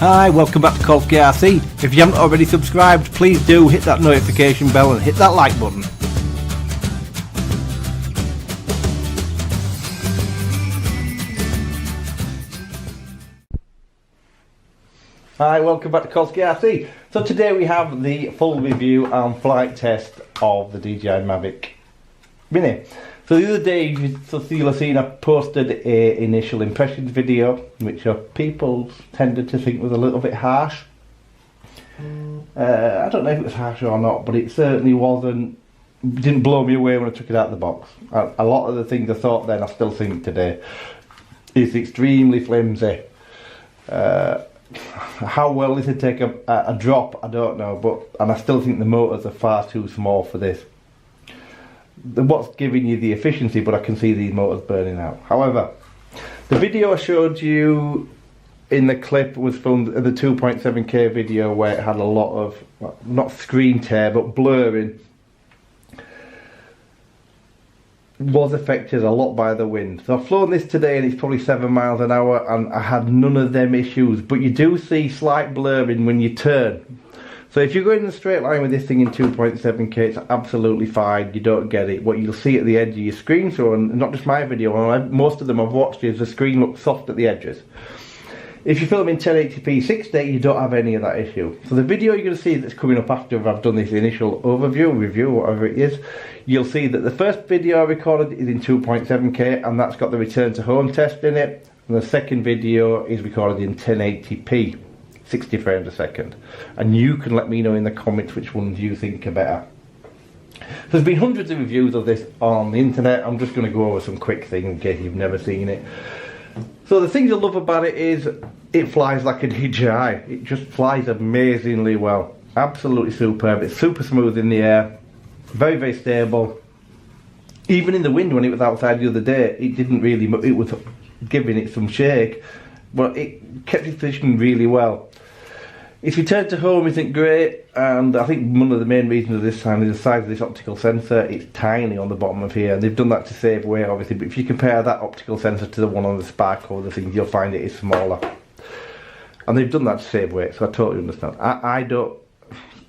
Hi, welcome back to Kolsky RC. If you haven't already subscribed, please do hit that notification bell and hit that like button. Hi, welcome back to Kolsky RC. So today we have the full review and flight test of the DJI Mavic Mini. So the other day, you'll have seen I posted an initial impressions video, which people tended to think was a little bit harsh. I don't know if it was harsh or not, but it certainly didn't blow me away when I took it out of the box. A lot of the things I thought then, I still think today. It's extremely flimsy. How well this would take a drop, I don't know, and I still think the motors are far too small for this. What's giving you the efficiency, but I can see these motors burning out. However, the video I showed you in the clip was from the 2.7K video where it had a lot of, well, not screen tear, but blurring. Was affected a lot by the wind. So I've flown this today and it's probably 7 miles an hour and I had none of them issues, but you do see slight blurring when you turn. So if you're going in a straight line with this thing in 2.7K, it's absolutely fine, you don't get it. What you'll see at the edge of your screen, so and not just my video, most of them I've watched, is the screen looks soft at the edges. If you film in 1080p 60, you don't have any of that issue. So the video you're going to see that's coming up after I've done this initial overview, review, whatever it is, you'll see that the first video I recorded is in 2.7K and that's got the return to home test in it. And the second video is recorded in 1080p, 60 frames a second. And you can let me know in the comments which ones you think are better. There's been hundreds of reviews of this on the internet. I'm just going to go over some quick things in case you've never seen it. So the things I love about it is it flies like a DJI. It just flies amazingly well. Absolutely superb. It's super smooth in the air. Very, very stable. Even in the wind when it was outside the other day, it didn't really, it was giving it some shake, but it kept its position really well. Its return to home isn't great, and I think one of the main reasons of this time is the size of this optical sensor. It's tiny on the bottom of here, and they've done that to save weight obviously, but if you compare that optical sensor to the one on the Spark or the things, you'll find it is smaller. And they've done that to save weight, so I totally understand.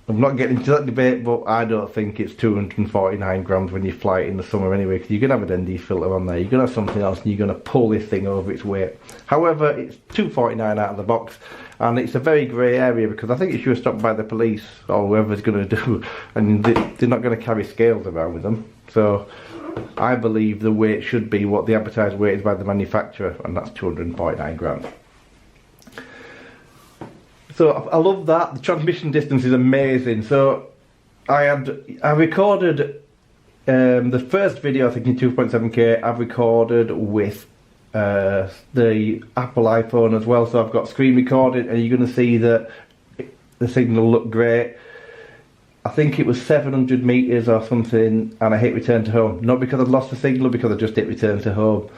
I'm not getting into that debate, but I don't think it's 249 grams when you fly it in the summer anyway, because you're going to have an ND filter on there, you're going to have something else, and you're going to pull this thing over its weight. However, it's 249 out of the box, and it's a very grey area, because I think if you were stopped by the police, or whoever's going to do, and they're not going to carry scales around with them, so I believe the weight should be what the advertised weight is by the manufacturer, and that's 249 grams. So I love that. The transmission distance is amazing. So I recorded the first video, I think in 2.7K, I've recorded with the Apple iPhone as well. So I've got screen recorded, and you're going to see that the signal looked great. I think it was 700 meters or something, and I hit return to home. Not because I'd lost the signal, because I just hit return to home.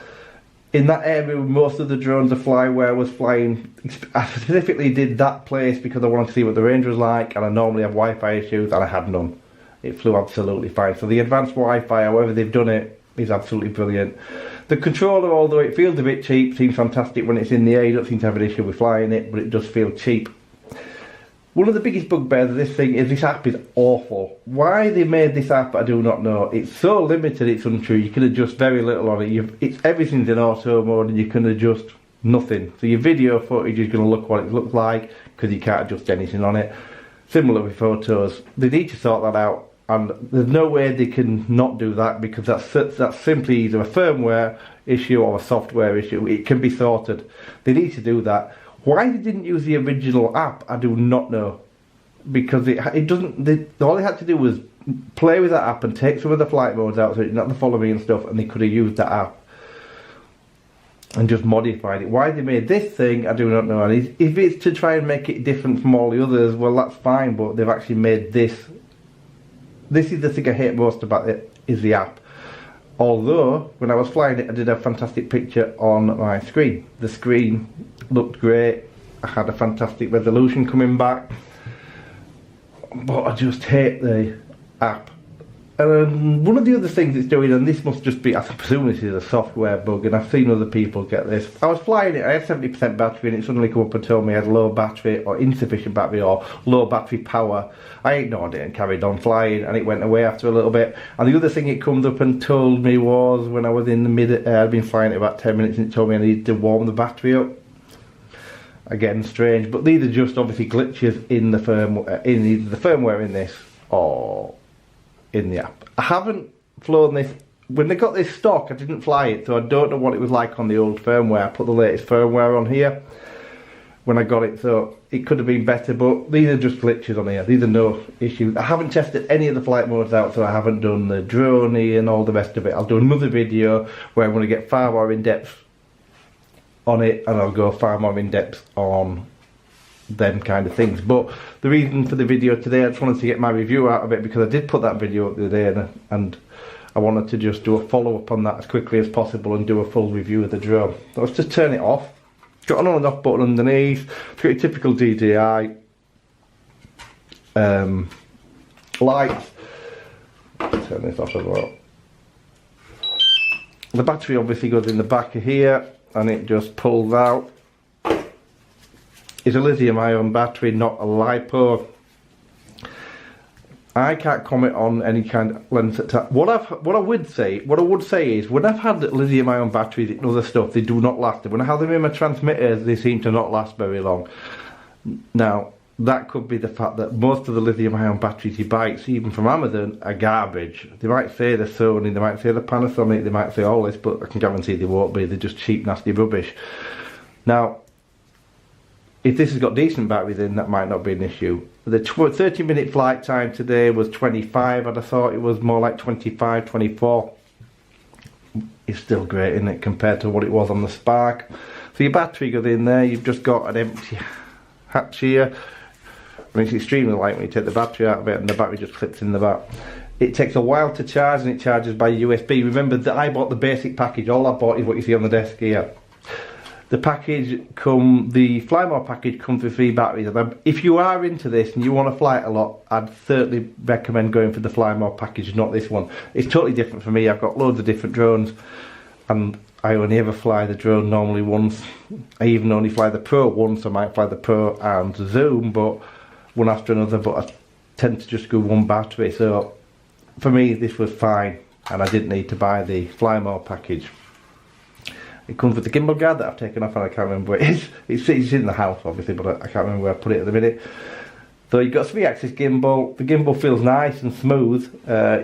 In that area, most of the drones I fly where I was flying, I specifically did that place because I wanted to see what the range was like, and I normally have Wi-Fi issues, and I had none. It flew absolutely fine. So the advanced Wi-Fi, however they've done it, is absolutely brilliant. The controller, although it feels a bit cheap, seems fantastic when it's in the air. You don't seem to have an issue with flying it, but it does feel cheap. One of the biggest bugbears of this thing is this app is awful. Why they made this app, I do not know. It's so limited, it's untrue. You can adjust very little on it. Everything's in auto mode, and you can adjust nothing. So your video footage is going to look what it looks like, because you can't adjust anything on it. Similar with photos. They need to sort that out, and there's no way they can not do that, because that's simply either a firmware issue or a software issue. It can be sorted. They need to do that. Why they didn't use the original app, I do not know. Because it doesn't. All they had to do was play with that app and take some of the flight modes out, so it's not the follow me and stuff, and they could have used that app and just modified it. Why they made this thing, I do not know. And if it's to try and make it different from all the others, well, that's fine. But they've actually made this. This is the thing I hate most about it, is the app. Although, when I was flying it, I did a fantastic picture on my screen. The screen looked great. I had a fantastic resolution coming back. But I just hate the app. One of the other things it's doing, and this must just be, I presume this is a software bug, and I've seen other people get this. I was flying it, I had 70% battery, and it suddenly come up and told me I had low battery, or insufficient battery, or low battery power. I ignored it and carried on flying, and it went away after a little bit. And the other thing it comes up and told me was, when I was in the mid-air, I'd been flying it about 10 minutes, and it told me I needed to warm the battery up. Again, strange, but these are just obviously glitches in the firmware, in either the firmware in this, or in the app. I haven't flown this. When they got this stock, I didn't fly it, so I don't know what it was like on the old firmware. I put the latest firmware on here when I got it, so it could have been better, but these are just glitches on here. These are no issues. I haven't tested any of the flight modes out, so I haven't done the drone and all the rest of it. I'll do another video where I'm going to get far more in depth on it, and I'll go far more in depth on them kind of things. But the reason for the video today, I just wanted to get my review out of it, because I did put that video up the other day, and I wanted to just do a follow-up on that as quickly as possible and do a full review of the drone. So let's just turn it off. It's got an on and off button underneath. It's got your typical DJI lights. Turn this off as well. The battery obviously goes in the back of here, and it just pulls out. It's a lithium-ion battery, not a LiPo. I can't comment on any kind of lens attack. What I would say is, when I've had lithium-ion batteries and other stuff, they do not last. When I have them in my transmitters, they seem to not last very long. Now, that could be the fact that most of the lithium-ion batteries you buy, even from Amazon, are garbage. They might say they're Sony, they might say they're Panasonic, they might say all this, but I can guarantee they won't be. They're just cheap, nasty rubbish. Now, if this has got decent battery, then that might not be an issue. The 30-minute flight time today was 25, and I thought it was more like 25, 24. It's still great, isn't it, compared to what it was on the Spark. So your battery goes in there, you've just got an empty hatch here. I mean, it's extremely light when you take the battery out of it, and the battery just clips in the back. It takes a while to charge, and it charges by USB. Remember that I bought the basic package. All I bought is what you see on the desk here. The the Flymore package comes with 3 batteries. And if you are into this and you want to fly it a lot, I'd certainly recommend going for the Flymore package, not this one. It's totally different for me. I've got loads of different drones, and I only ever fly the drone normally once. I even only fly the Pro once. I might fly the Pro and Zoom, but one after another, but I tend to just go one battery. So for me, this was fine, and I didn't need to buy the Flymore package. It comes with the gimbal guard that I've taken off, and I can't remember where it is. It's in the house, obviously, but I can't remember where I put it at the minute. So you've got 3-axis gimbal. The gimbal feels nice and smooth.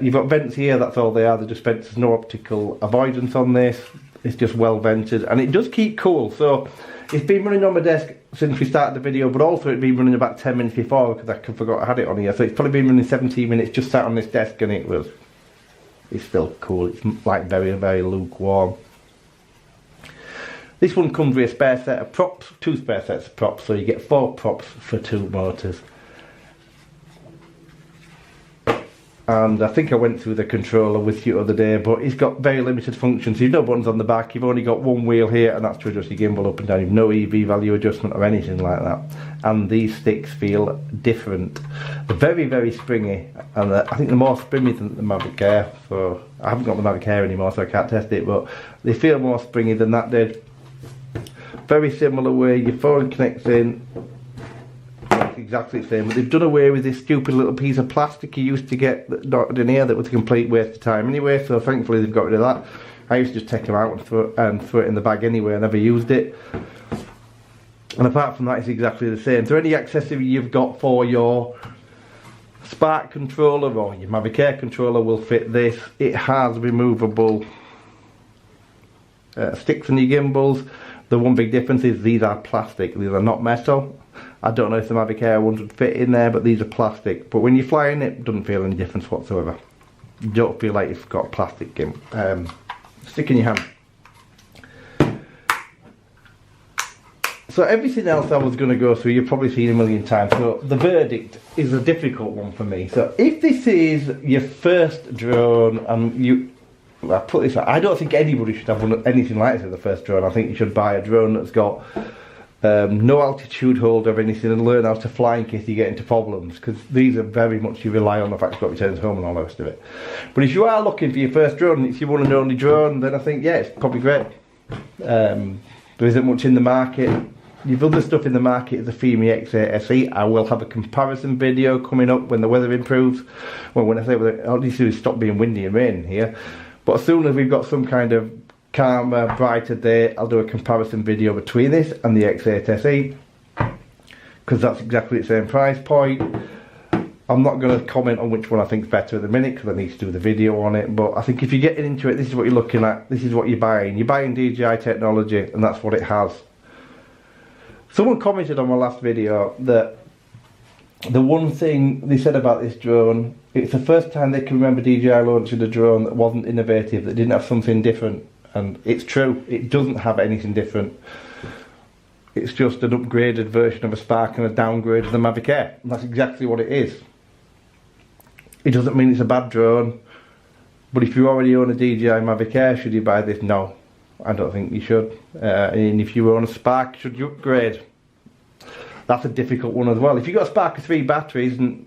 You've got vents here, that's all they are. They're just vents. There's no optical avoidance on this. It's just well vented, and it does keep cool. So it's been running on my desk since we started the video, but also it's been running about 10 minutes before, because I forgot I had it on here. So it's probably been running 17 minutes just sat on this desk, and it's still cool. It's like very, very lukewarm. This one comes with a spare set of props, 2 spare sets of props, so you get 4 props for 2 motors. And I think I went through the controller with you the other day, but it's got very limited functions. You've no buttons on the back, you've only got one wheel here, and that's to adjust your gimbal up and down. You've no EV value adjustment or anything like that. And these sticks feel different. They're very, very springy, and I think they're more springy than the Mavic Air. So I haven't got the Mavic Air anymore, so I can't test it, but they feel more springy than that did. Very similar way your phone connects in. It's exactly the same, but they've done away with this stupid little piece of plastic you used to get knotted in here that was a complete waste of time anyway, so thankfully they've got rid of that. I used to just take them out and throw it in the bag anyway. I never used it. And apart from that, it's exactly the same. So any accessory you've got for your Spark controller or your Mavic Air controller will fit this. It has removable sticks on your gimbals. The one big difference is these are plastic, these are not metal. I don't know if the Mavic Air ones would fit in there, but these are plastic. But when you're flying it doesn't feel any difference whatsoever. You don't feel like you've got a plastic stick in your hand. So everything else I was going to go through, you've probably seen a million times. So the verdict is a difficult one for me. So if this is your first drone and I put this out, I don't think anybody should have anything like this as the first drone. I think you should buy a drone that's got no altitude hold or anything, and learn how to fly in case you get into problems, because these are very much, you rely on the fact you've got returns home and all the rest of it. But if you are looking for your first drone, it's your one and only drone, then I think, yeah, it's probably great. There isn't much in the market. You've other stuff in the market is the Fimi X8 SE. I will have a comparison video coming up when the weather improves. Well, when I say weather, all you do is stop being windy and rain here. But as soon as we've got some kind of calmer, brighter day, I'll do a comparison video between this and the X8 SE, because that's exactly the same price point. I'm not going to comment on which one I think is better at the minute, because I need to do the video on it. But I think if you're getting into it, this is what you're looking at. This is what you're buying. You're buying DJI technology, and that's what it has. Someone commented on my last video that the one thing they said about this drone, it's the first time they can remember DJI launching a drone that wasn't innovative, that didn't have something different. And it's true, it doesn't have anything different. It's just an upgraded version of a Spark and a downgrade of the Mavic Air. And that's exactly what it is. It doesn't mean it's a bad drone, but if you already own a DJI Mavic Air, should you buy this? No, I don't think you should. And if you own a Spark, should you upgrade? That's a difficult one as well. If you've got a Spark with 3 batteries, and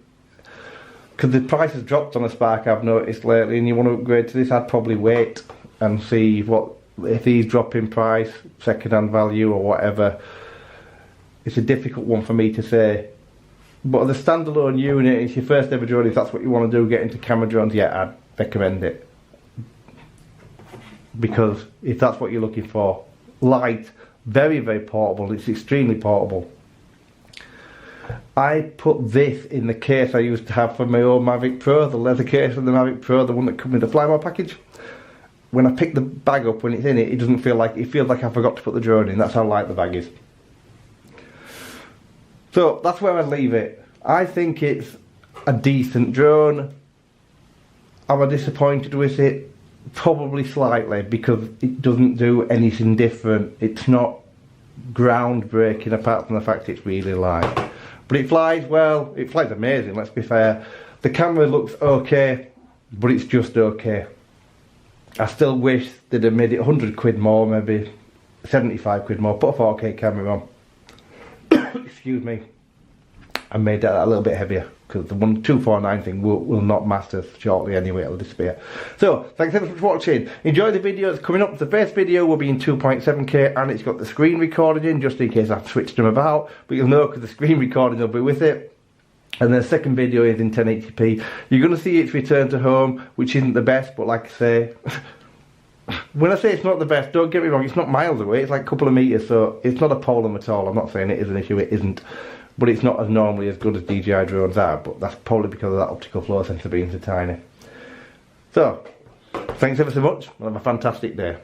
because the price has dropped on a Spark, I've noticed lately, and you want to upgrade to this, I'd probably wait and see what, if these drop in price, second-hand value or whatever. It's a difficult one for me to say. But as a standalone unit, it's your first ever drone, if that's what you want to do, get into camera drones, yeah, I'd recommend it. Because if that's what you're looking for, light, very, very portable, it's extremely portable. I put this in the case I used to have for my old Mavic Pro, the leather case of the Mavic Pro, the one that comes with the Flymore package. When I pick the bag up, when it's in it, it doesn't feel like, it feels like I forgot to put the drone in. That's how light the bag is. So that's where I'd leave it. I think it's a decent drone. Am I disappointed with it? Probably slightly, because it doesn't do anything different. It's not groundbreaking apart from the fact it's really light. But it flies well, it flies amazing, let's be fair. The camera looks okay, but it's just okay. I still wish they'd have made it 100 quid more, maybe 75 quid more, put a 4K camera on. Excuse me. And made that a little bit heavier, because the 249 thing will not master shortly anyway, it'll disappear. So, thanks ever so much for watching. Enjoy the video that's coming up. The first video will be in 2.7K, and it's got the screen recording in, just in case I've switched them about, but you'll know because the screen recording will be with it. And the second video is in 1080p. You're going to see its return to home, which isn't the best, but like I say, when I say it's not the best, don't get me wrong, it's not miles away, it's like a couple of metres, so it's not a problem at all. I'm not saying it is an issue, it isn't. But it's not as normally as good as DJI drones are, but that's probably because of that optical flow sensor being so tiny. So, thanks ever so much, and have a fantastic day.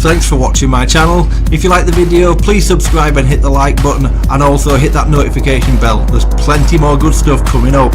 Thanks for watching my channel. If you like the video, please subscribe and hit the like button, and also hit that notification bell. There's plenty more good stuff coming up.